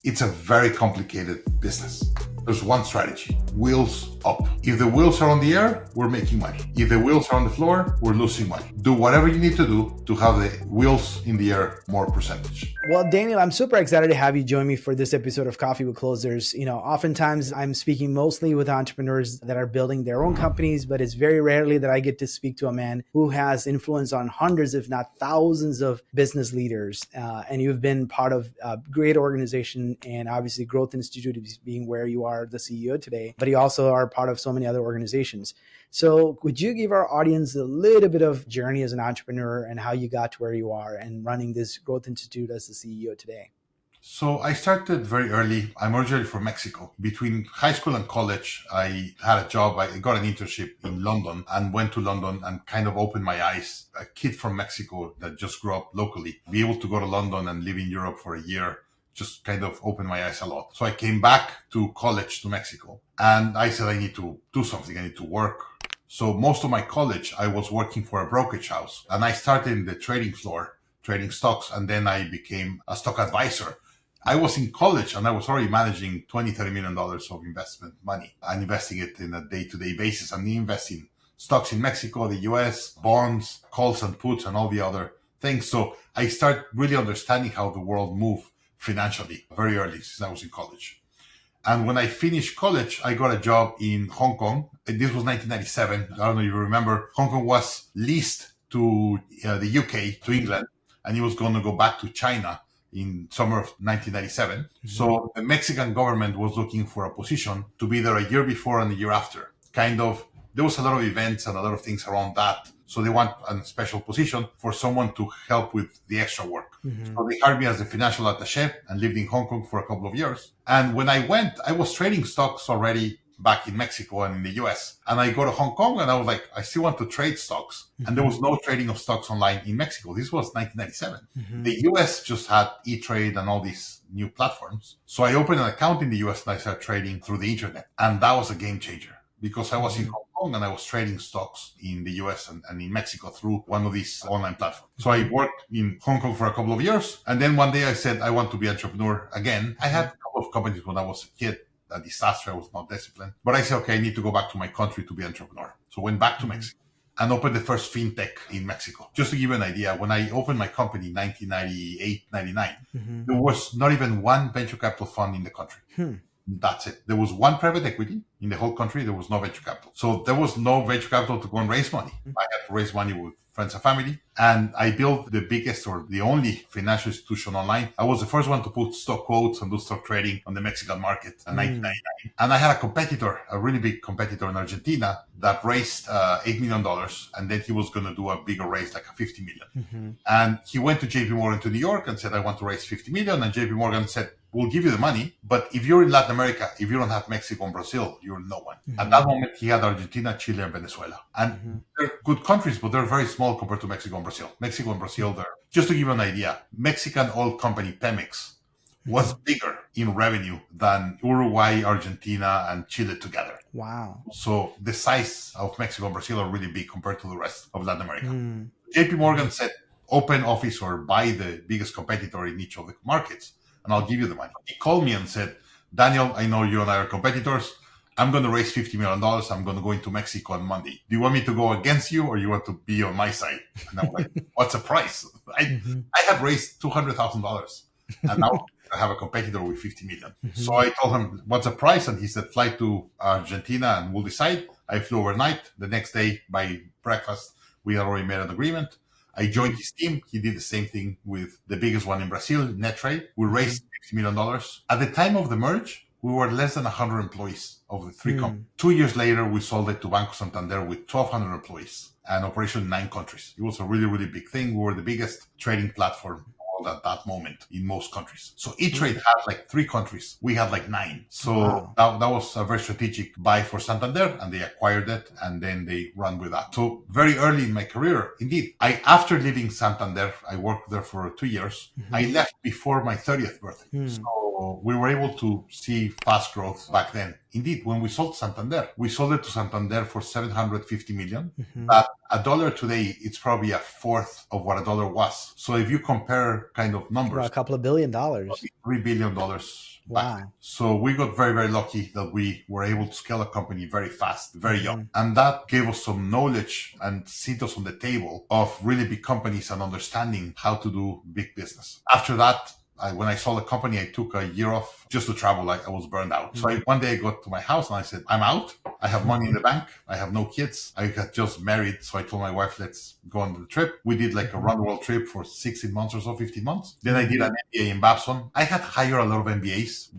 It's a very complicated business. There's one strategy: wheels up. If the wheels are on the air, we're making money. If the wheels are on the floor, we're losing money. Do whatever you need to do to have the wheels in the air more percentage. Well, Daniel, I'm super excited to have you join me for this episode of Coffee with Closers. Oftentimes I'm speaking mostly with entrepreneurs that are building their own companies, but it's very rarely that I get to speak to a man who has influence on hundreds, if not thousands, of business leaders. And you've been part of a great organization, and obviously Growth Institute being where you are the CEO today, but you also are part of so many other organizations. So could you give our audience a little bit of journey as an entrepreneur and how you got to where you are and running this Growth Institute as the CEO today? So I started very early. I'm originally from Mexico. Between high school and college, I had a job. I got an internship in London and went to London and kind of opened my eyes. A kid from Mexico that just grew up locally, be able to go to London and live in Europe for a year just kind of opened my eyes a lot. So I came back to college to Mexico and I said, I need to do something. I need to work. So most of my college, I was working for a brokerage house and I started in the trading floor, trading stocks. And then I became a stock advisor. I was in college and I was already managing $20-30 million of investment money and investing it in a day-to-day basis. And investing stocks in Mexico, the US, bonds, calls and puts, and all the other things. So I started really understanding how the world moved financially very early since I was in college. And when I finished college, I got a job in Hong Kong. This was 1997. I don't know if you remember. Hong Kong was leased to the UK, to England, and it was going to go back to China in summer of 1997. Mm-hmm. So the Mexican government was looking for a position to be there a year before and a year after. There was a lot of events and a lot of things around that. So they want a special position for someone to help with the extra work. Mm-hmm. So they hired me as a financial attaché and lived in Hong Kong for a couple of years. And when I went, I was trading stocks already back in Mexico and in the US. And I go to Hong Kong and I was like, I still want to trade stocks. Mm-hmm. And there was no trading of stocks online in Mexico. This was 1997. Mm-hmm. The US just had E-Trade and all these new platforms. So I opened an account in the US and I started trading through the internet. And that was a game changer because I was in Hong Kong and I was trading stocks in the US and in Mexico through one of these online platforms. So I worked in Hong Kong for a couple of years. And then one day I said, I want to be an entrepreneur again. I had a couple of companies when I was a kid. A disaster. I was not disciplined. But I said, okay, I need to go back to my country to be an entrepreneur. So went back to Mexico and opened the first fintech in Mexico. Just to give you an idea, when I opened my company in 1998, 99, there was not even one venture capital fund in the country. That's it. There was one private equity in the whole country. There was no venture capital. So there was no venture capital to go and raise money. I had to raise money with friends and family. And I built the biggest or the only financial institution online. I was the first one to put stock quotes and do stock trading on the Mexican market in 1999. And I had a competitor, a really big competitor in Argentina that raised $8 million. And then he was going to do a bigger raise, like a 50 million. And he went to JP Morgan to New York and said, I want to raise 50 million. And JP Morgan said, we'll give you the money, but if you're in Latin America, if you don't have Mexico and Brazil, you're no one. At that moment, he had Argentina, Chile, and Venezuela. And they're good countries, but they're very small compared to Mexico and Brazil. Mexico and Brazil, just to give you an idea, Mexican oil company Pemex was bigger in revenue than Uruguay, Argentina, and Chile together. Wow. So the size of Mexico and Brazil are really big compared to the rest of Latin America. JP Morgan said, open office or buy the biggest competitor in each of the markets, and I'll give you the money. He called me and said, Daniel, I know you and I are competitors. I'm going to raise $50 million. I'm going to go into Mexico on Monday. Do you want me to go against you or you want to be on my side? And I'm like, what's the price? I have raised $200,000 and now I have a competitor with 50 million. So I told him, what's the price? And he said, fly to Argentina and we'll decide. I flew overnight. The next day by breakfast, we had already made an agreement. I joined his team. He did the same thing with the biggest one in Brazil, NetTrade. We raised $50 million. At the time of the merge, we were less than 100 employees of the three companies. 2 years later, we sold it to Banco Santander with 1,200 employees and operation in 9 countries. It was a really, really big thing. We were the biggest trading platform at that moment in most countries. So E-Trade had like 3 countries. We had like 9. So that was a very strategic buy for Santander and they acquired it and then they run with that. So very early in my career, indeed, after leaving Santander, I worked there for 2 years. I left before my 30th birthday. So we were able to see fast growth back then. Indeed, when we sold Santander, we sold it to Santander for 750 million. Mm-hmm. But a dollar today, it's probably a fourth of what a dollar was. So if you compare kind of About a numbers, couple of $1 billion. $3 billion back then. Wow. So we got very, very lucky that we were able to scale a company very fast, very young. Mm-hmm. And that gave us some knowledge and seat us on the table of really big companies and understanding how to do big business. After that, when I sold the company, I took a year off just to travel. Like I was burned out. So one day I got to my house and I said, I'm out. I have money in the bank. I have no kids. I got just married. So I told my wife, let's go on the trip. We did like a round the world trip for 16 months or so, 15 months. Then I did an MBA in Babson. I had hired a lot of MBAs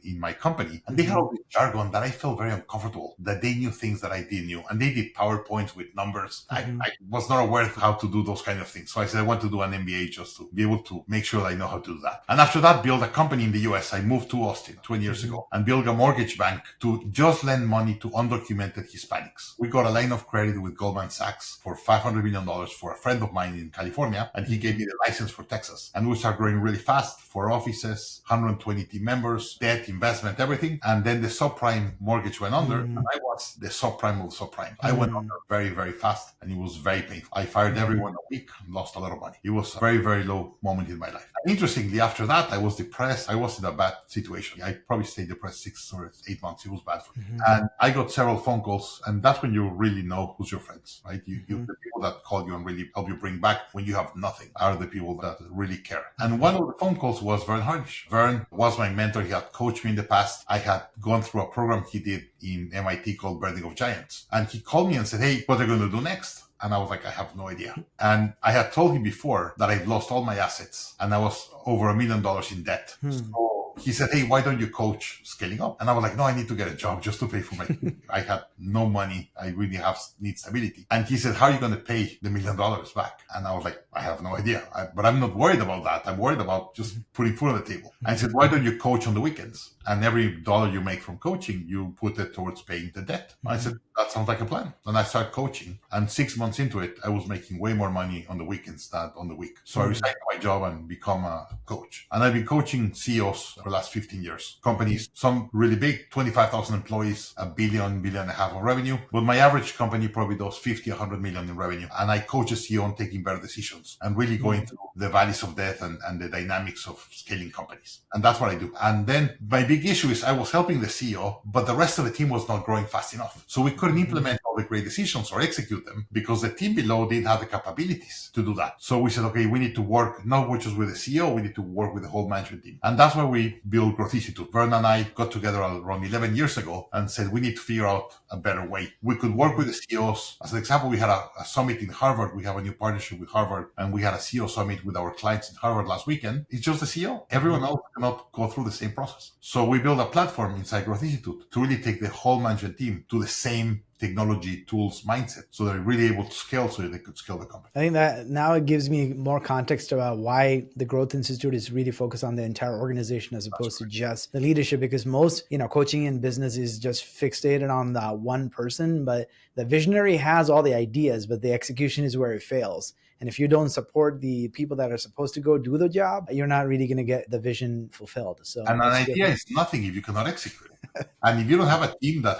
in my company, and they had all this jargon that I felt very uncomfortable, that they knew things that I didn't know. And they did PowerPoints with numbers. I was not aware of how to do those kind of things. So I said, I want to do an MBA just to be able to make sure that I know how to do that. And after that, build a company in the US. I moved to Austin 20 years ago and built a mortgage bank to just lend money to undocumented Hispanics. We got a line of credit with Goldman Sachs for $500 million for a friend of mine in California, and he gave me the license for Texas. And we started growing really fast, 4 offices, 120 team members, debt, investment, everything. And then the subprime mortgage went under, and I was the subprime of the subprime. I went under very, very fast, and it was very painful. I fired everyone a week and lost a lot of money. It was a very, very low moment in my life. And interestingly, after that, I was depressed. I was in a bad situation. I probably stayed depressed 6 or 8 months. It was bad for me. And I got several phone calls, and that's when you really know who's your friends, right? You the people that call you and really help you bring back when you have nothing are the people that really care. And one of the phone calls was Vern Harnish. Vern was my mentor. He had coached me in the past. I had gone through a program he did in MIT called Birthing of Giants. And he called me and said, hey, what are you going to do next? And I was like, I have no idea. And I had told him before that I've lost all my assets and I was over $1 million in debt. So he said, hey, why don't you coach scaling up? And I was like, no, I need to get a job just to pay for my I had no money. I really need stability. And he said, how are you going to pay the $1 million back? And I was like, I have no idea. But I'm not worried about that. I'm worried about just putting food on the table. And he said, why don't you coach on the weekends? And every dollar you make from coaching, you put it towards paying the debt. I said, that sounds like a plan. And I started coaching. And 6 months into it, I was making way more money on the weekends than on the week. So I resigned my job and become a coach. And I've been coaching CEOs for the last 15 years. Companies, some really big, 25,000 employees, $1 billion, $1.5 billion of revenue. But my average company probably does 50, 100 million in revenue. And I coach a CEO on taking better decisions and really going through the valleys of death and the dynamics of scaling companies. And that's what I do. And then my big issue is I was helping the CEO, but the rest of the team was not growing fast enough. So we couldn't implement all the great decisions or execute them because the team below didn't have the capabilities to do that. So we said, okay, we need to work not just with the CEO, we need to work with the whole management team. And that's why we built Growth Institute. Vern and I got together around 11 years ago and said, we need to figure out a better way. We could work with the CEOs. As an example, we had a summit in Harvard. We have a new partnership with Harvard, and we had a CEO summit with our clients in Harvard last weekend. It's just the CEO. Everyone else cannot go through the same process. So we built a platform inside Growth Institute to really take the whole management team to the same technology tools mindset so they're really able to scale so they could scale the company. I think that now it gives me more context about why the Growth Institute is really focused on the entire organization as opposed to just the leadership, because most, coaching in business is just fixated on that one person, but the visionary has all the ideas, but the execution is where it fails. And if you don't support the people that are supposed to go do the job, you're not really going to get the vision fulfilled. So, and an idea is nothing if you cannot execute it. And if you don't have a team that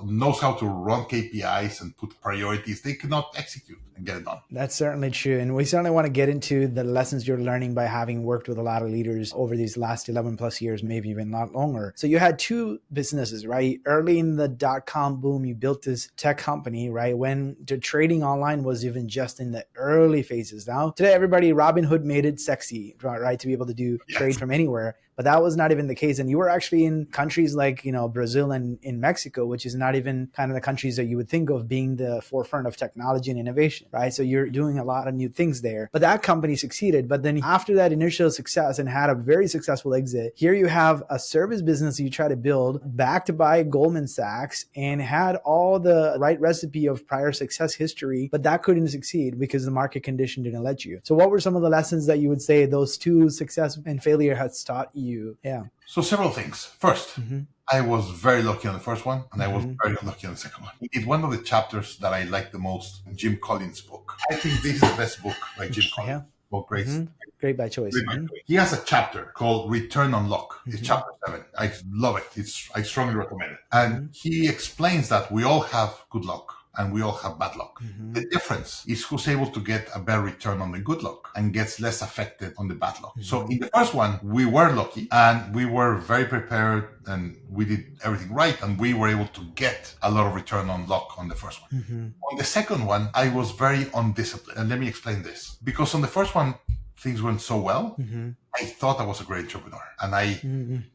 knows how to run KPIs and put priorities, they cannot execute and get it done. That's certainly true. And we certainly want to get into the lessons you're learning by having worked with a lot of leaders over these last 11 plus years, maybe even a lot longer. So you had 2 businesses, right? Early in the .com boom, you built this tech company, right? When the trading online was even just in the early phases. Now, today, everybody, Robinhood made it sexy, right? To be able to do trade from anywhere. But that was not even the case. And you were actually in countries like, Brazil and in Mexico, which is not even kind of the countries that you would think of being the forefront of technology and innovation, right? So you're doing a lot of new things there. But that company succeeded. But then after that initial success and had a very successful exit, here you have a service business you try to build backed by Goldman Sachs and had all the right recipe of prior success history, but that couldn't succeed because the market condition didn't let you. So what were some of the lessons that you would say those 2 success and failure has taught you? So several things. First, I was very lucky on the first one, and I was very unlucky on the second one. It's one of the chapters that I like the most, Jim Collins' book. I think this is the best book by Jim Collins. Book great great by choice. Hmm. He has a chapter called Return on Luck. It's chapter 7. I love it. I strongly recommend it. And he explains that we all have good luck and we all have bad luck. The difference is who's able to get a better return on the good luck and gets less affected on the bad luck. So in the first one, we were lucky and we were very prepared and we did everything right and we were able to get a lot of return on luck on the first one. On the second one, I was very undisciplined. And let me explain this. Because on the first one, things went so well. I thought I was a great entrepreneur and I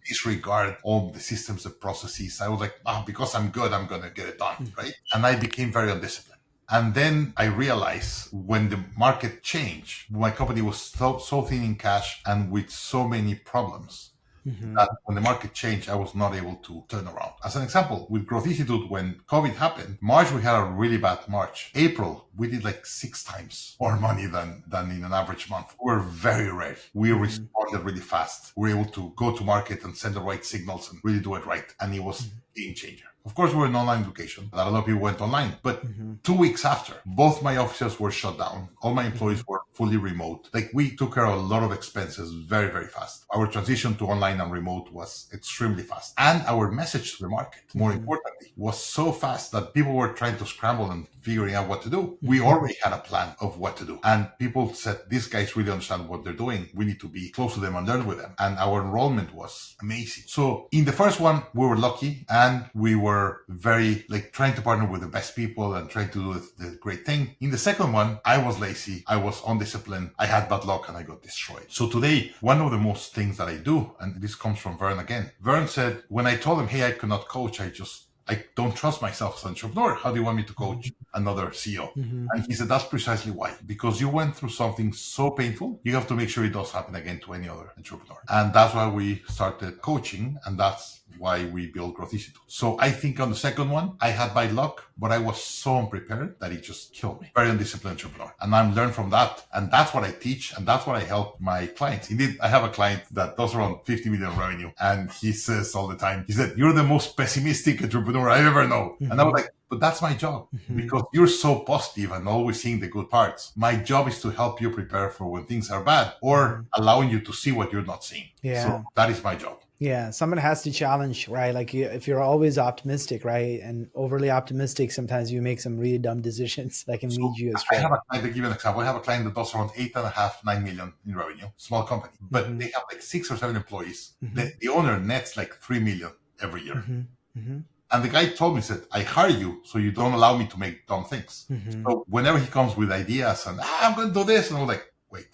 disregard all the systems and processes. I was like, because I'm good, I'm going to get it done, right? And I became very undisciplined. And then I realized when the market changed, my company was so thin in cash and with so many problems that when the market changed, I was not able to turn around. As an example, with Growth Institute, when COVID happened, March, we had a really bad March. April, we did like 6 times more money than in an average month. We're very rare. We responded really fast. We were able to go to market and send the right signals and really do it right. And it was a game changer. Of course, we're an online education. A lot of people went online. But 2 weeks after, both my offices were shut down. All my employees were fully remote. Like, we took care of a lot of expenses very, very fast. Our transition to online and remote was extremely fast. And our message to the market, more importantly, was so fast that people were trying to scramble and figuring out what to do. We already had a plan of what to do. And people said, these guys really understand what they're doing. We need to be close to them and learn with them. And our enrollment was amazing. So in the first one, we were lucky and we were very trying to partner with the best people and trying to do the great thing. In the second one, I was lazy, I was undisciplined, I had bad luck and I got destroyed. So today, one of the most things that I do, and this comes from Vern again, Vern said, when I told him, hey, I cannot coach, I don't trust myself as an entrepreneur. How do you want me to coach another CEO? And he said, that's precisely why. Because you went through something so painful, you have to make sure it does happen again to any other entrepreneur. And that's why we started coaching. And that's why we built Growth Institute. So I think on the second one, I had bad luck, but I was so unprepared that it just killed me. Very undisciplined entrepreneur. And I'm learned from that. And that's what I teach. And that's what I help my clients. Indeed, I have a client that does around 50 million revenue. And he says all the time, he said, you're the most pessimistic entrepreneur I ever know. And I was like, but that's my job because you're so positive and always seeing the good parts. My job is to help you prepare for when things are bad or allowing you to see what you're not seeing. Yeah. So that is my job. Yeah, someone has to challenge, right? Like if you're always optimistic, right, and overly optimistic, sometimes you make some really dumb decisions that can lead you astray. I have a client, to give you an example, I have a client that does around 8.5, 9 million in revenue, small company, but they have 6 or 7 employees. The owner nets 3 million every year. And the guy told me, said, I hire you so you don't allow me to make dumb things. So whenever he comes with ideas and I'm going to do this, and I'm like, wait,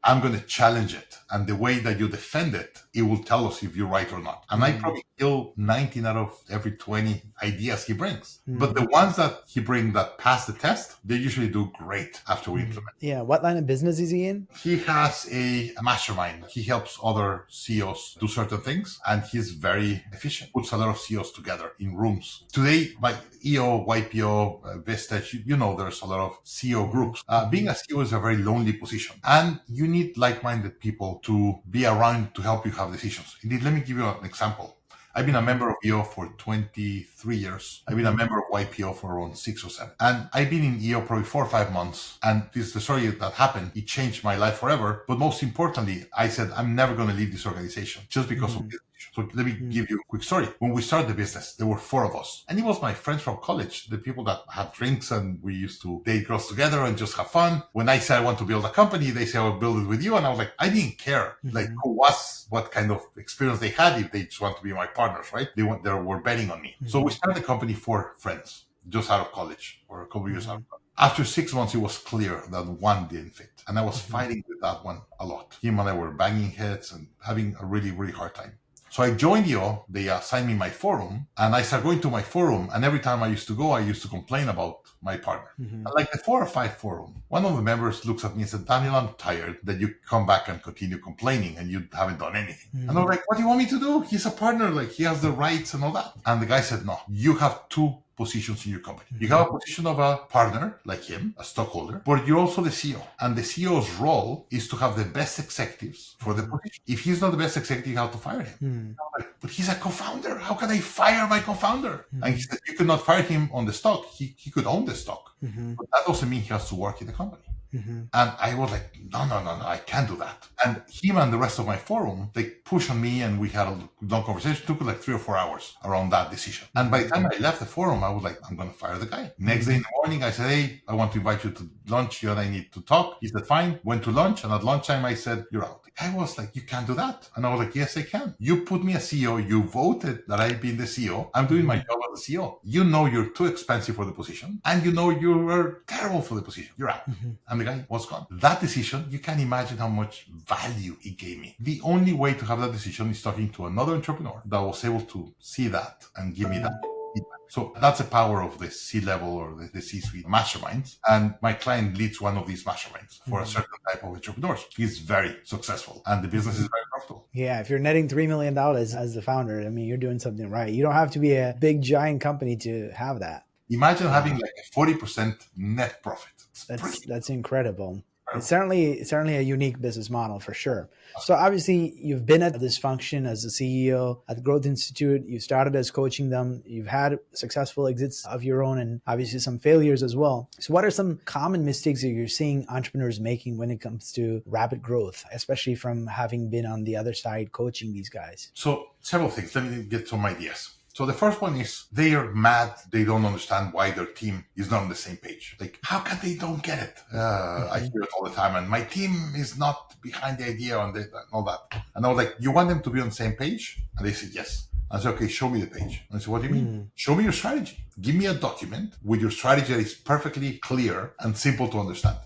I'm going to challenge it. And the way that you defend it, it will tell us if you're right or not. And I probably kill 19 out of every 20 ideas he brings. But the ones that he brings that pass the test, they usually do great after we implement. Yeah. What line of business is he in? He has a mastermind. He helps other CEOs do certain things. And he's very efficient. Puts a lot of CEOs together in rooms. Today, my EO, YPO, Vistage, there's a lot of CEO groups. Being a CEO is a very lonely position. And you need like-minded people to be around to help you have decisions. Indeed, let me give you an example. I've been a member of EO for 23 years. I've been a member of YPO for around 6 or 7. And I've been in EO probably 4 or 5 months. And this is the story that happened. It changed my life forever. But most importantly, I said, I'm never going to leave this organization just because of this. So let me give you a quick story. When we started the business, there were 4 of us. And it was my friends from college, the people that had drinks and we used to date girls together and just have fun. When I said I want to build a company, they said I will build it with you. And I was like, I didn't care who was, what kind of experience they had if they just want to be my partners, right? They were betting on me. So we started the company 4 friends, just out of college or a couple of years out of college. After 6 months, it was clear that one didn't fit. And I was fighting with that one a lot. Him and I were banging heads and having a really, really hard time. So I joined EO, they assigned me my forum, and I started going to my forum, and every time I used to go, I used to complain about my partner. And like the 4 or 5 forum, one of the members looks at me and said, Daniel, I'm tired that you come back and continue complaining and you haven't done anything. And I was like, what do you want me to do? He's a partner, he has the rights and all that. And the guy said, no, you have 2 positions in your company. You have a position of a partner like him, a stockholder, but you're also the CEO. And the CEO's role is to have the best executives for the position. If he's not the best executive, you have to fire him. Like, but he's a co-founder. How can I fire my co-founder? And he said, you could not fire him on the stock. He could own the stock. But that doesn't mean he has to work in the company. Mm-hmm. And I was like, no, no, no, no, I can't do that. And him and the rest of my forum, they pushed on me and we had a long conversation. It took like 3 or 4 hours around that decision. And by the time I left the forum, I was like, I'm going to fire the guy. Next day in the morning, I said, hey, I want to invite you to lunch. You and I need to talk. He said, fine. Went to lunch. And at lunchtime, I said, you're out. I was like, you can't do that. And I was like, yes, I can. You put me as CEO. You voted that I be the CEO. I'm doing my job as the CEO. You know you're too expensive for the position. And you know you were terrible for the position. You're out. And the guy was gone. That decision, you can imagine how much value it gave me. The only way to have that decision is talking to another entrepreneur that was able to see that and give me that feedback. So that's the power of the C-level or the C-suite masterminds. And my client leads one of these masterminds for a certain type of entrepreneurs. He's very successful and the business is very profitable. Yeah, if you're netting $3 million as the founder, I mean, you're doing something right. You don't have to be a big giant company to have that. Imagine having like a 40% net profit. That's incredible. It's certainly a unique business model for sure. So obviously you've been at this function as the CEO at the Growth Institute. You started as coaching them. You've had successful exits of your own and obviously some failures as well. So what are some common mistakes that you're seeing entrepreneurs making when it comes to rapid growth, especially from having been on the other side coaching these guys? So several things. Let me get some ideas. So the first one is they are mad. They don't understand why their team is not on the same page. Like, how can they don't get it? I hear it all the time. And my team is not behind the idea and all that. And I was like, you want them to be on the same page? And they said, yes. I said, okay, show me the page. And I said, what do you mean? Show me your strategy. Give me a document with your strategy that is perfectly clear and simple to understand.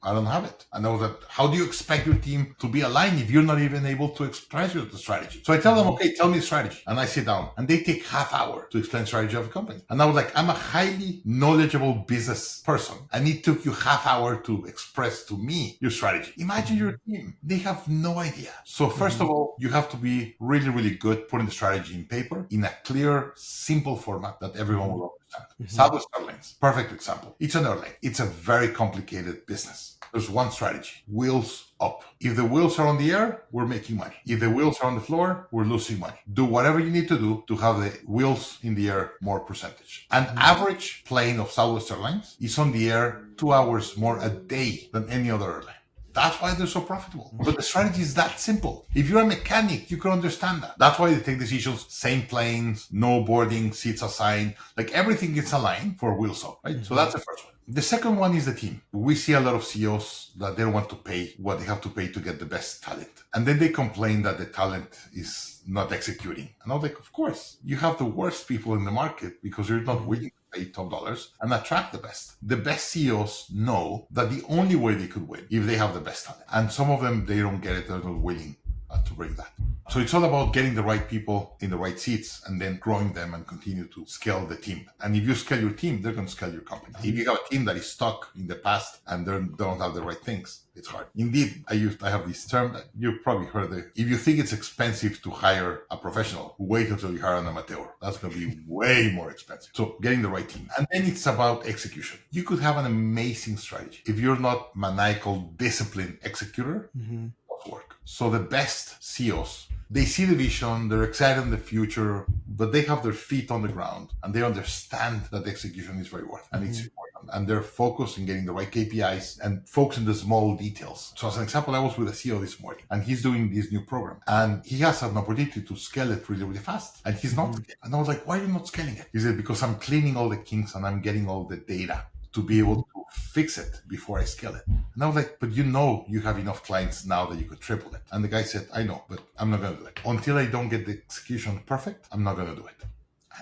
I don't have it. I know that. How do you expect your team to be aligned if you're not even able to express the strategy? So I tell them, okay, tell me the strategy. And I sit down and they take half hour to explain strategy of a company. And I was like, I'm a highly knowledgeable business person. And it took you half hour to express to me your strategy. Imagine your team. They have no idea. So first of all, you have to be really, really good putting the strategy in paper in a clear, simple format that everyone will understand. Southwest Airlines, perfect example. It's an airline. It's a very complicated business. There's one strategy, wheels up. If the wheels are on the air, we're making money. If the wheels are on the floor, we're losing money. Do whatever you need to do to have the wheels in the air more percentage. An average plane of Southwest Airlines is on the air 2 hours more a day than any other airline. That's why they're so profitable. But the strategy is that simple. If you're a mechanic, you can understand that. That's why they take decisions, same planes, no boarding, seats assigned, like everything gets aligned for wheels up, right? So that's the first one. The second one is the team. We see a lot of CEOs that they don't want to pay what they have to pay to get the best talent. And then they complain that the talent is not executing. And I'm like, of course, you have the worst people in the market because you're not willing to pay top dollars and attract the best. The best CEOs know that the only way they could win if they have the best talent. And some of them, they don't get it. They're not willing to bring that. So it's all about getting the right people in the right seats and then growing them and continue to scale the team. And if you scale your team, they're going to scale your company. If you have a team that is stuck in the past and they don't have the right things, it's hard. Indeed, I have this term that you've probably heard it. If you think it's expensive to hire a professional, wait until you hire an amateur. That's going to be way more expensive. So getting the right team. And then it's about execution. You could have an amazing strategy. If you're not maniacal, disciplined executor, it won't work. So the best CEOs, they see the vision, they're excited in the future, but they have their feet on the ground and they understand that the execution is very worth it and it's important. And they're focused on getting the right KPIs and focus on the small details. So as an example, I was with a CEO this morning and he's doing this new program and he has an opportunity to scale it really, really fast. And he's not. And I was like, why are you not scaling it? He said, because I'm cleaning all the kinks and I'm getting all the data to be able to fix it before I scale it. And I was like, but you know you have enough clients now that you could triple it. And the guy said, I know, but I'm not going to do it. Until I don't get the execution perfect, I'm not going to do it.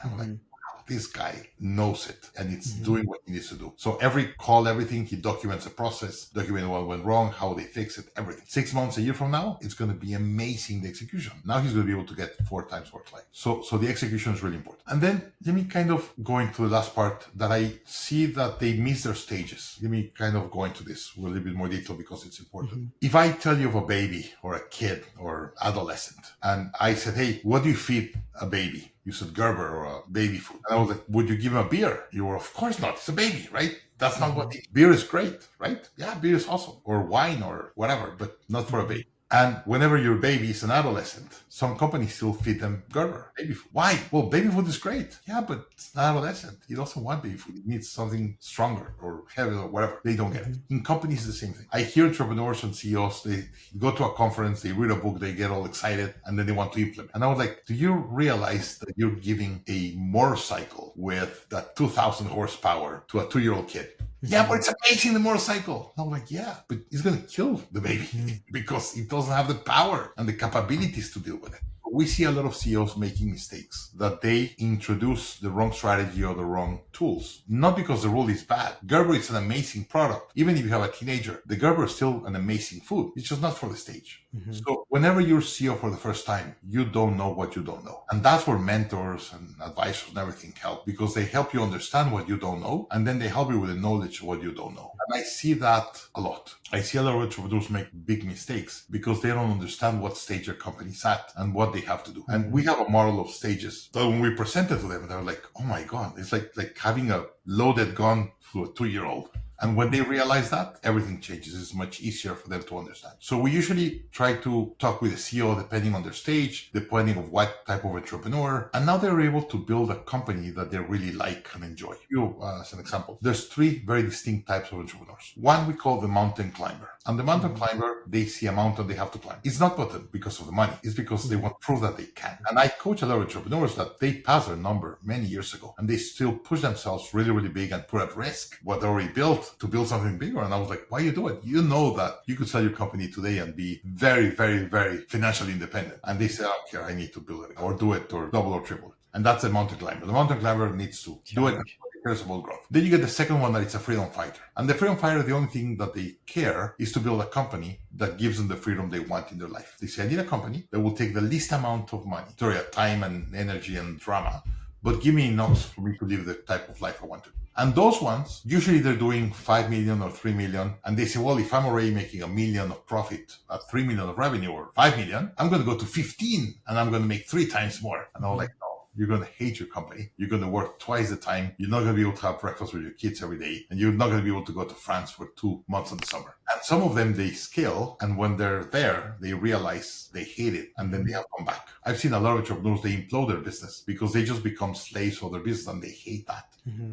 And I'm like, wow, this guy knows it and it's doing what he needs to do. So every call, everything, he documents the process, document what went wrong, how they fix it, everything. 6 months, a year from now, it's going to be amazing, the execution. Now he's going to be able to get 4 times more clients. So the execution is really important. And then let me kind of go into the last part that I see that they miss their stages. Let me kind of go into this with a little bit more detail because it's important. If I tell you of a baby or a kid or adolescent and I said, hey, what do you feed a baby? You said Gerber or a baby food. And I was like, would you give him a beer? You were, of course not. It's a baby, right? That's not what beer is great, right? Yeah, beer is awesome. Or wine or whatever, but not for a baby. And whenever your baby is an adolescent, some companies still feed them Gerber baby food. Why? Well, baby food is great. Yeah, but it's an adolescent. He doesn't want baby food. He needs something stronger or heavier or whatever. They don't get it. In companies, the same thing. I hear entrepreneurs and CEOs, they go to a conference, they read a book, they get all excited, and then they want to implement. And I was like, do you realize that you're giving a motorcycle with that 2,000 horsepower to a 2-year-old kid? Yeah, but it's amazing, the motorcycle. And I'm like, yeah, but it's going to kill the baby because it doesn't have the power and the capabilities to deal with it. We see a lot of CEOs making mistakes that they introduce the wrong strategy or the wrong tools, not because the rule is bad. Gerber is an amazing product. Even if you have a teenager, the Gerber is still an amazing food. It's just not for the stage. So whenever you're CEO for the first time, you don't know what you don't know. And that's where mentors and advisors and everything help, because they help you understand what you don't know, and then they help you with the knowledge of what you don't know. And I see that a lot. I see a lot of entrepreneurs make big mistakes because they don't understand what stage their company's at and what they have to do. And we have a model of stages. So when we present it to them, they're like, oh my God, it's like having a loaded gun to a 2-year-old. And when they realize that, everything changes. It's much easier for them to understand. So we usually try to talk with the CEO depending on their stage, depending on what type of entrepreneur. And now they're able to build a company that they really like and enjoy. As an example, there's 3 very distinct types of entrepreneurs. One we call the mountain climber. And the mountain climber, they see a mountain they have to climb. It's not because of the money. It's because they want to prove that they can. And I coach a lot of entrepreneurs that they passed their number many years ago and they still push themselves really, really big and put at risk what they already built to build something bigger. And I was like, why you do it? You know that you could sell your company today and be very, very, very financially independent. And they say, I don't care, I need to build it or do it or double or triple it. And that's a mountain climber. The mountain climber needs to do it. Cares about growth. Then you get the second one, that it's a freedom fighter. And the freedom fighter, the only thing that they care is to build a company that gives them the freedom they want in their life. They say, I need a company that will take the least amount of money, time and energy and drama, but give me enough for me to live the type of life I want to. And those ones, usually they're doing 5 million or 3 million. And they say, well, if I'm already making $1 million of profit at 3 million of revenue or 5 million, I'm going to go to 15 and I'm going to make 3 times more. And I was like, no. You're going to hate your company. You're going to work twice the time. You're not going to be able to have breakfast with your kids every day. And you're not going to be able to go to France for 2 months in the summer. And some of them, they scale. And when they're there, they realize they hate it. And then they have to come back. I've seen a lot of entrepreneurs, they implode their business because they just become slaves of their business and they hate that.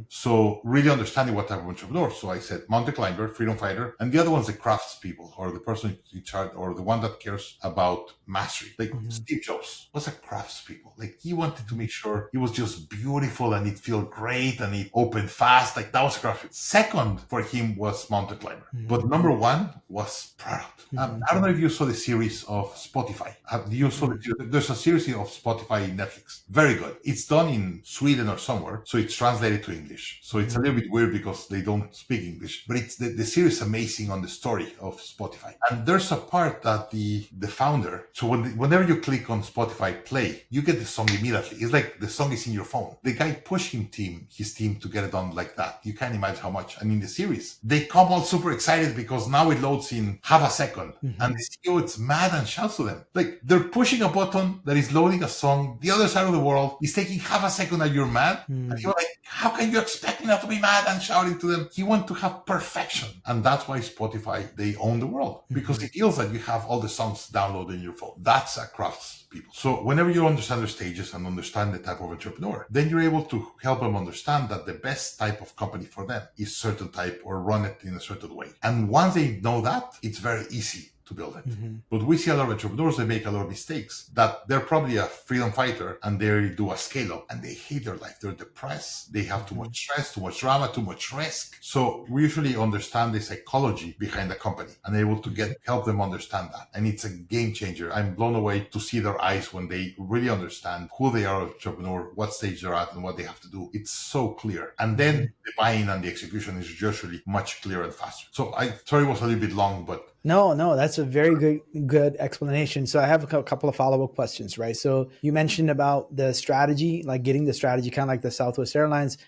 So really understanding what type of entrepreneur. So I said mountain climber, freedom fighter, and the other one's the craftspeople, or the person in charge, or the one that cares about mastery. Like Steve Jobs was a craftspeople. Like he wanted to make sure it was just beautiful and it felt great and it opened fast. Like that was a craftspeople. Second for him was mountain climber, but number 1 was product. I don't know if you saw the series of Spotify. There's a series of Spotify in Netflix. Very good. It's done in Sweden or somewhere, so it's translated to English. So it's a little bit weird because they don't speak English, but it's the series is amazing on the story of Spotify. And there's a part that the founder, so whenever you click on Spotify play, you get the song immediately. It's like the song is in your phone. The guy pushed his team to get it done like that. You can't imagine how much. And in the series, they come all super excited because now it loads in half a second. And the CEO is mad and shouts to them. Like they're pushing a button that is loading a song. The other side of the world is taking half a second and you're mad. And you're like, how can you expect me not to be mad and shouting to them? You want to have perfection. And that's why Spotify, they own the world. Because it feels that you have all the songs downloaded in your phone. That's a craftspeople. So whenever you understand their stages and understand the type of entrepreneur, then you're able to help them understand that the best type of company for them is certain type or run it in a certain way. And once they know that, it's very easy to build it. But we see a lot of entrepreneurs, they make a lot of mistakes, that they're probably a freedom fighter and they do a scale up and they hate their life. They're depressed. They have too much stress, too much drama, too much risk. So we usually understand the psychology behind the company and able to help them understand that. And it's a game changer. I'm blown away to see their eyes when they really understand who they are as an entrepreneur, what stage they're at and what they have to do. It's so clear. And then the buy-in and the execution is usually much clearer and faster. So I sorry it was a little bit long, but No, that's a very good explanation. So I have a couple of follow-up questions, right? So you mentioned about the strategy, like getting the strategy, kind of like the Southwest Airlines,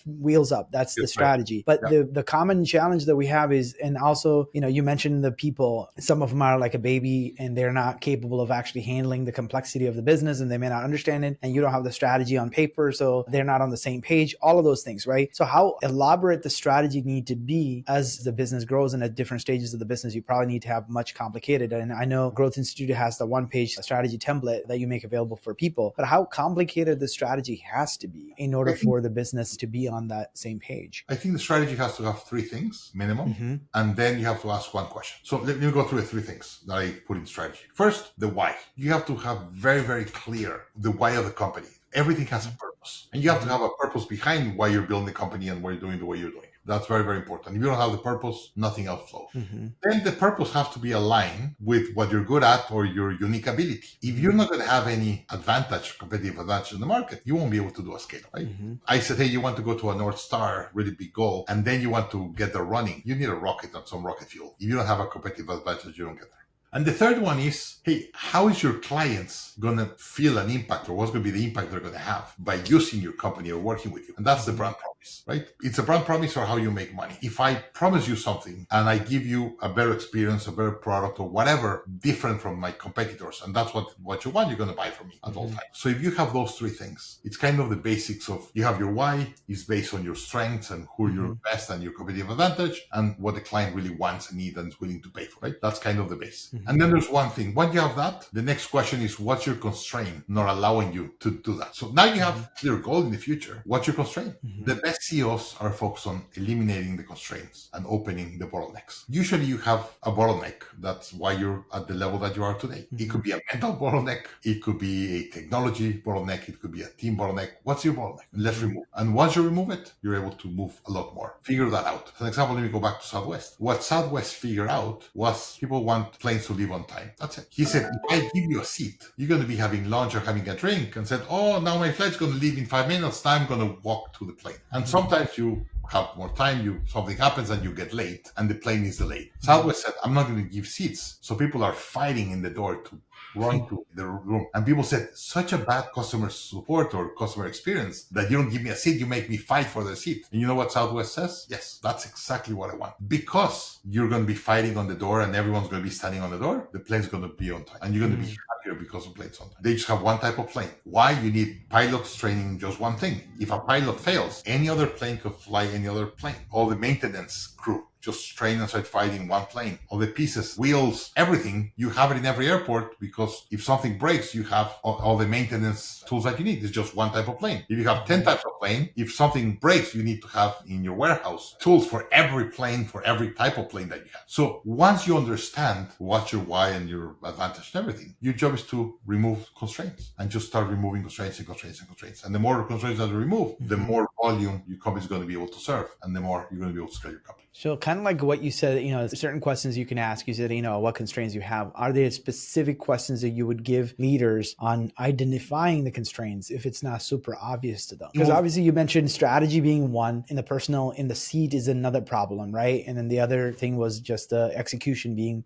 wheels up, that's the strategy. But the common challenge that we have is, and also, you mentioned the people, some of them are like a baby and they're not capable of actually handling the complexity of the business and they may not understand it, and you don't have the strategy on paper, so they're not on the same page, all of those things, right? So how elaborate the strategy need to be as the business grows and at different stages of the business, you probably probably need to have much complicated. And I know Growth Institute has the one-page strategy template that you make available for people, but how complicated the strategy has to be in order for the business to be on that same page? I think the strategy has to have three things minimum, and then you have to ask one question. So let me go through the three things that I put in strategy. First, the why. You have to have very, very clear the why of the company. Everything has a purpose, and you have to have a purpose behind why you're building the company and why you're doing the way you're doing it. That's very, very important. If you don't have the purpose, nothing else flows. Then the purpose has to be aligned with what you're good at or your unique ability. If you're not going to have any advantage, competitive advantage in the market, you won't be able to do a scale, right? I said, hey, you want to go to a North Star, really big goal, and then you want to get there running. You need a rocket and some rocket fuel. If you don't have a competitive advantage, you don't get there. And the third one is, hey, how is your clients going to feel an impact, or what's going to be the impact they're going to have by using your company or working with you? And that's the brand promise, right? It's a brand promise or how you make money. If I promise you something and I give you a better experience, a better product or whatever different from my competitors, and that's what you want, you're going to buy from me at all times. So if you have those three things, it's kind of the basics of you have your why is based on your strengths and who you're best and your competitive advantage and what the client really wants and needs and is willing to pay for, right? That's kind of the base. And then there's one thing. Once you have that, the next question is what's your constraint not allowing you to do that? So now you have clear goal in the future. What's your constraint? The best CEOs are focused on eliminating the constraints and opening the bottlenecks. Usually you have a bottleneck. That's why you're at the level that you are today. It could be a mental bottleneck. It could be a technology bottleneck. It could be a team bottleneck. What's your bottleneck? Let's remove. And once you remove it, you're able to move a lot more. Figure that out. As an example, let me go back to Southwest. What Southwest figured out was people want planes to leave on time. That's it. He said, if I give you a seat, you're going to be having lunch or having a drink, and said, oh, now my flight's going to leave in 5 minutes. Now I'm going to walk to the plane. And sometimes you have more time, something happens and you get late and the plane is delayed. Southwest said, I'm not going to give seats. So people are fighting in the door to run to the room. And people said, such a bad customer support or customer experience that you don't give me a seat, you make me fight for the seat. And you know what Southwest says? Yes, that's exactly what I want. Because you're going to be fighting on the door and everyone's going to be standing on the door, the plane's going to be on time. And you're going to be happier because the plane's on time. They just have one type of plane. Why? You need pilots training just one thing. If a pilot fails, any other plane could fly any other plane. All the maintenance crew just train and certified in one plane. All the pieces, wheels, everything, you have it in every airport because if something breaks, you have all the maintenance tools that you need. It's just one type of plane. If you have 10 types of plane, if something breaks, you need to have in your warehouse tools for every plane, for every type of plane that you have. So once you understand what's your why and your advantage and everything, your job is to remove constraints and just start removing constraints and constraints and constraints. And the more constraints that you remove, the more volume your company is going to be able to serve and the more you're going to be able to scale your company. So kind of like what you said, certain questions you can ask. You said, what constraints you have. Are there specific questions that you would give leaders on identifying the constraints if it's not super obvious to them? Because obviously you mentioned strategy being one, and the personal in the seat is another problem, right? And then the other thing was just the execution being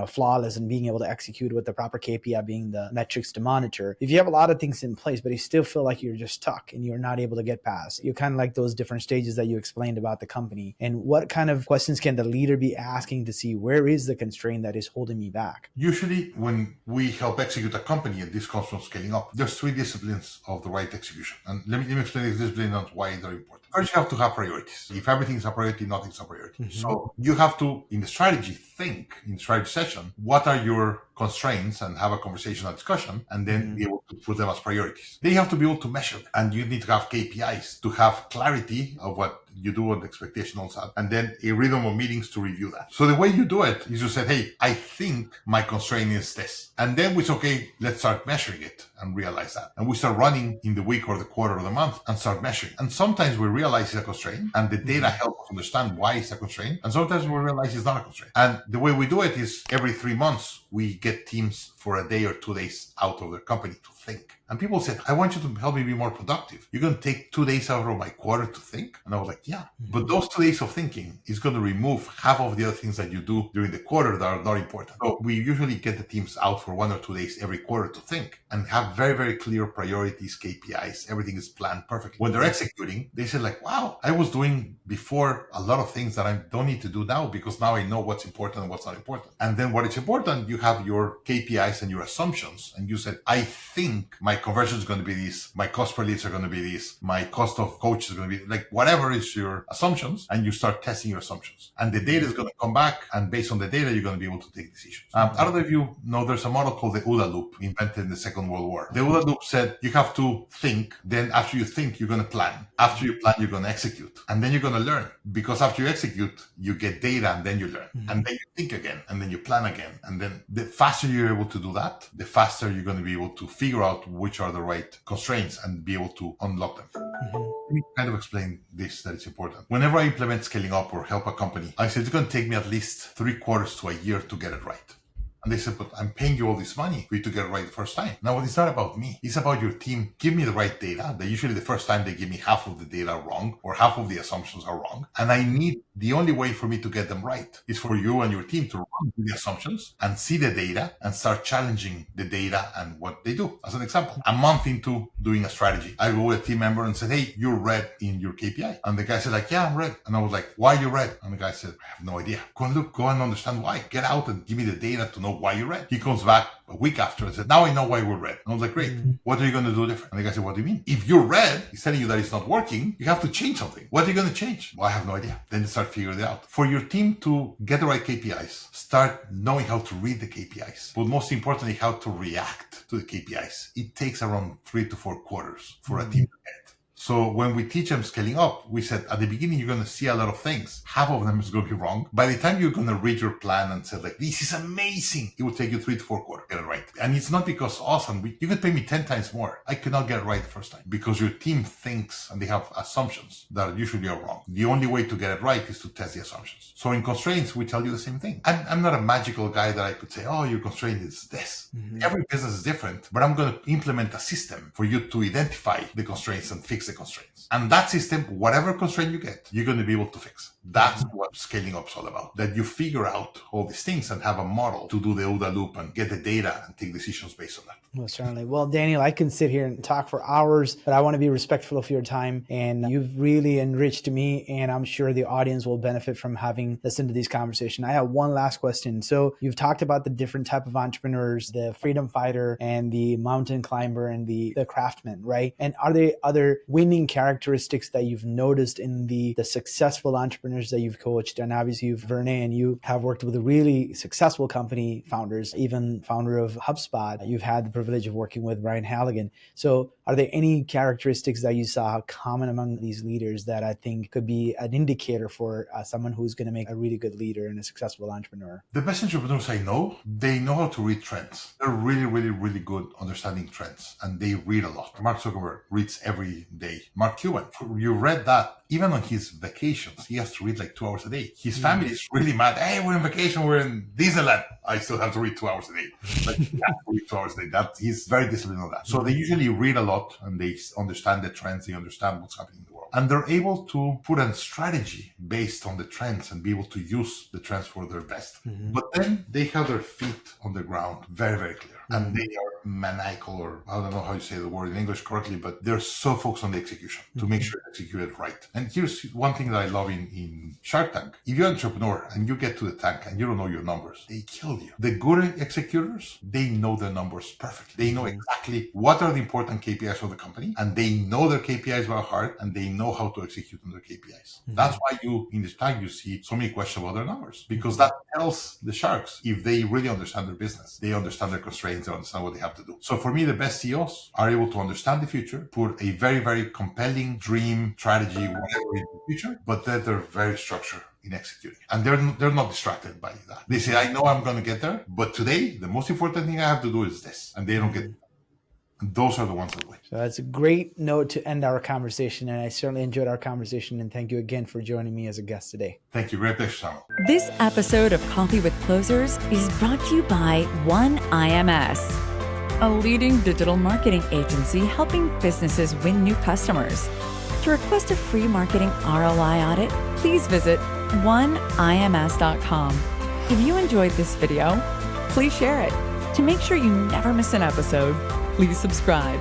flawless and being able to execute with the proper KPI being the metrics to monitor. If you have a lot of things in place, but you still feel like you're just stuck and you're not able to get past, you're kind of like those different stages that you explained about the company. And what kind of questions can the leader be asking to see where is the constraint that is holding me back? Usually when we help execute a company, and this comes from scaling up, there's three disciplines of the right execution. And let me explain these disciplines and why they're important. First, you have to have priorities. If everything is a priority, nothing's a priority. So you have to, in the strategy, think in strategy session, what are your constraints and have a conversational discussion and then be able to put them as priorities. Then you have to be able to measure them and you need to have KPIs to have clarity of what you do and the expectations and then a rhythm of meetings to review that. So the way you do it is you say, hey, I think my constraint is this. And then we say, okay, let's start measuring it and realize that. And we start running in the week or the quarter or the month and start measuring. And sometimes we realize it's a constraint and the data help us understand why it's a constraint. And sometimes we realize it's not a constraint. And the way we do it is every 3 months, we get teams for a day or 2 days out of their company to think. And people said, I want you to help me be more productive. You're going to take 2 days out of my quarter to think? And I was like, yeah. But those 2 days of thinking is going to remove half of the other things that you do during the quarter that are not important. So we usually get the teams out for 1 or 2 days every quarter to think and have very, very clear priorities, KPIs. Everything is planned perfectly. When they're executing, they say like, wow, I was doing before a lot of things that I don't need to do now because now I know what's important and what's not important. And then what is important, you have your KPIs and your assumptions, and you said, I think my conversion is going to be this, my cost per leads are going to be this, my cost of coach is going to be like whatever is your assumptions, and you start testing your assumptions. And the data is going to come back, and based on the data, you're going to be able to take decisions. I don't know if you know, there's a model called the OODA loop invented in the Second World War. The OODA loop said you have to think, then after you think, you're going to plan. After you plan, you're going to execute, and then you're going to learn. Because after you execute, you get data, and then you learn, and then you think again, and then you plan again. And then the faster you're able to do that, the faster you're going to be able to figure out which are the right constraints and be able to unlock them. Let me kind of explain this, that it's important. Whenever I implement scaling up or help a company, I said it's going to take me at least 3 quarters to a year to get it right. And they said, but I'm paying you all this money for you to get it right the first time. Now, it's not about me. It's about your team. Give me the right data. They usually the first time they give me half of the data wrong or half of the assumptions are wrong. And I need the only way for me to get them right is for you and your team to run the assumptions and see the data and start challenging the data and what they do. As an example, a month into doing a strategy, I go with a team member and said, hey, you're red in your KPI. And the guy said like, yeah, I'm red. And I was like, why are you red? And the guy said, I have no idea. Go and look, go and understand why. Get out and give me the data to know why you're red. He comes back a week after and said, now I know why we're red. And I was like, great. What are you going to do different? And the guy said, what do you mean? If you're red, he's telling you that it's not working, you have to change something. What are you going to change? Well, I have no idea. Then start figuring it out. For your team to get the right KPIs, start knowing how to read the KPIs, but most importantly, how to react to the KPIs. It takes around 3 to 4 quarters for a team to get. So when we teach them scaling up, we said at the beginning, you're going to see a lot of things. Half of them is going to be wrong. By the time you're going to read your plan and say like, this is amazing, it will take you 3 to 4 quarters to get it right. And it's not because awesome. You could pay me 10 times more. I could not get it right the first time because your team thinks and they have assumptions that usually are wrong. The only way to get it right is to test the assumptions. So in constraints, we tell you the same thing. I'm not a magical guy that I could say, oh, your constraint is this. Every business is different, but I'm going to implement a system for you to identify the constraints and fix the constraints. And that system, whatever constraint you get, you're going to be able to fix. That's what scaling up is all about. That you figure out all these things and have a model to do the OODA loop and get the data and take decisions based on that. Well, certainly. Well, Daniel, I can sit here and talk for hours, but I want to be respectful of your time. And you've really enriched me, and I'm sure the audience will benefit from having listened to this conversation. I have one last question. So you've talked about the different type of entrepreneurs, the freedom fighter and the mountain climber and the craftsman, right? And are there other winning characteristics that you've noticed in the successful entrepreneurs that you've coached? And obviously, Verne and you have worked with really successful company founders, even founder of HubSpot. You've had the privilege of working with Brian Halligan. So are there any characteristics that you saw common among these leaders that I think could be an indicator for someone who's going to make a really good leader and a successful entrepreneur? The best entrepreneurs I know, they know how to read trends. They're really, really, really good understanding trends, and they read a lot. Mark Zuckerberg reads every day. Mark Cuban, you read that. Even on his vacations, he has to read like 2 hours a day. His family is really mad. Hey, we're on vacation. We're in Disneyland. I still have to read 2 hours a day. Like, he has to read 2 hours a day. He's very disciplined on that. So they usually read a lot and they understand the trends. They understand what's happening in the world. And they're able to put a strategy based on the trends and be able to use the trends for their best. But then they have their feet on the ground very, very clear. And they are maniacal, or I don't know how you say the word in English correctly, but they're so focused on the execution to make sure it's executed right. And here's one thing that I love in Shark Tank. If you're an entrepreneur and you get to the tank and you don't know your numbers, they kill you. The good executors, they know their numbers perfectly. They know exactly what are the important KPIs of the company, and they know their KPIs by heart, and they know how to execute on their KPIs. That's why in this tank, you see so many questions about their numbers, because that tells the sharks if they really understand their business, they understand their constraints, they understand what they have to do. So for me, the best CEOs are able to understand the future, put a very, very compelling dream, strategy, whatever in the future, but that they're very structured in executing. And they're not distracted by that. They say, I know I'm going to get there, but today, the most important thing I have to do is this. And they don't get it. And those are the ones that win. So that's a great note to end our conversation. And I certainly enjoyed our conversation. And thank you again for joining me as a guest today. Thank you. Great pleasure, Samuel. This episode of Coffee with Closers is brought to you by OneIMS, a leading digital marketing agency helping businesses win new customers. To request a free marketing ROI audit, please visit oneims.com. If you enjoyed this video, please share it. To make sure you never miss an episode, please subscribe.